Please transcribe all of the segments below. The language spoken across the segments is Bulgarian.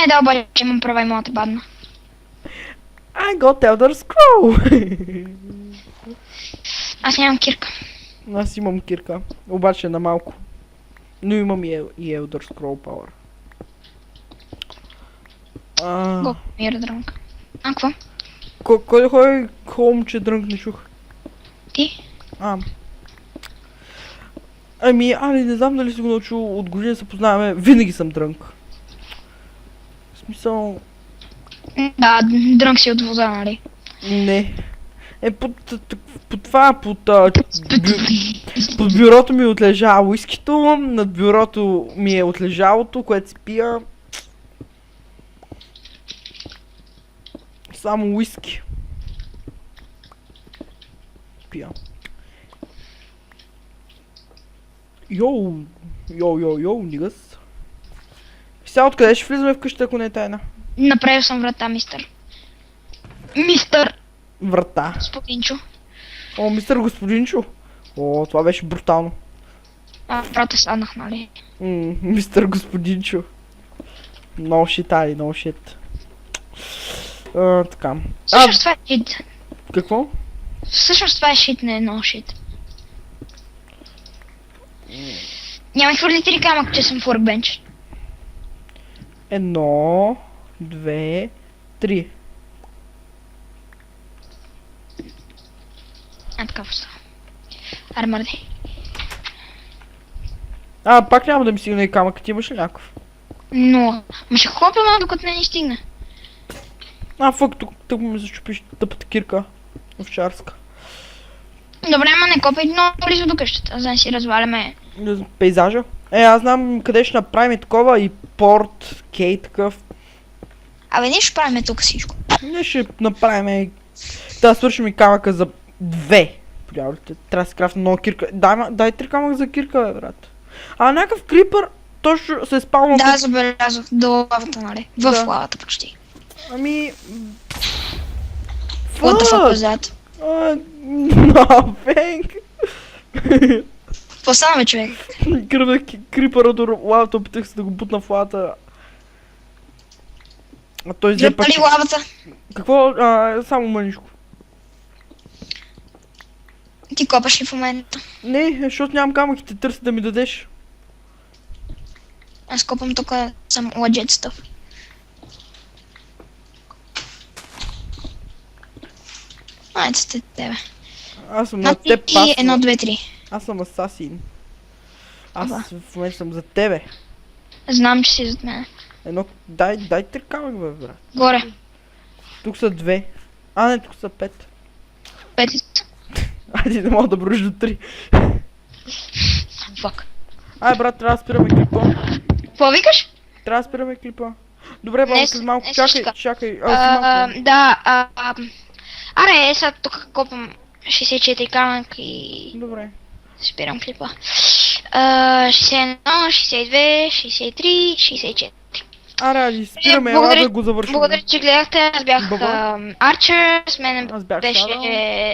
да, обаче имам права и моята бадна. I got Elder Scroll! Аз нямам кирка. Аз имам кирка, обаче на малко. Но имам и Elder Scroll Power. Го, мира дрънк. А, какво? Кой да ходи хом, че дрънк не чух? Ти? Ами, не знам дали си го научил, от години се познаваме, винаги съм дрънк. В смисъл... Да, дрънк си от вода, нали? Не. Под бюрото ми отлежа уискито, над бюрото ми е отлежалото, което си пия. Само уиски. Пия. Йоу, нигъс. Сега откъде ще влизаме в къщата, ако не е тайна? Направил съм врата, мистър. Мистър! Врата. Господинчо. О, мистер господинчо. О, това беше брутално. Врата станах, нали? Мистер господинчо. No shit, Али, no shit. Така. Всъщност това е шит. Какво? Всъщност това е шит, не е no shit. Няма хвърли 3 камък, че съм в workbench. 1, 2, 3. Така постава. Армърди. Пак няма да ми стигне и камък, ти имаш ли някакъв? Но, ще хлопя малко, докато не ни стигне. Фак, тук ми зачупиш тъпата кирка. Овчарска. Добре, ама не копай много близо до къщата, за да си разваляме. Пейзажа? Аз знам къде ще направим такова и порт, кей такъв. Абе, ние ще правим тук всичко. Ние ще направим да свършим и камъка за 2. Трябва да се крафта много кирка. Дай 3 камък за кирка, бе, брат. Някакъв крипър точно се е спалнал. Да, забелязах. До лавата, нали? В лавата почти. Ами... What the fuck was that? Nothing. Какво стана, бе, човек? Кръвна крипъра до лавата, опитах се да го бутна в лавата. Той взе пък... Дръпна ли лавата? Какво? Само мънишко. Ти копаш ли в момента? Не, защото нямам камък и те търси да ми дадеш. Аз копам тук съм legit stuff. Ето сте тебе. Аз съм на теб, и 1, 2, 3. Аз съм асасин. Аз в момента съм за тебе. Знам, че си зад мен. Дай 3 камък, бе, брат. Горе. Тук са 2. Не, тук са 5. 5 са. Не мога да броиш до 3. Fuck. Брат, трябва да спираме клипа. Какво викаш? Трябва да спираме клипа. Добре, баба, след малко. Чакай. Аре, сега тук копам 64 камък и... Добре. Спирам клипа. 61, 62, 63, 64. Ради, спираме, ела да го завършим. Благодаря, че гледахте. Аз бях Арчер, с мен беше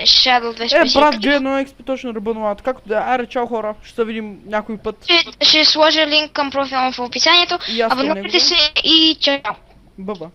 Shadow 2. Брат, G1 XP точно ръбанувато. Както да, чао хора, ще се видим някой път. Ще сложа линк към профила в описанието. Абонирайте се и чао. Баба.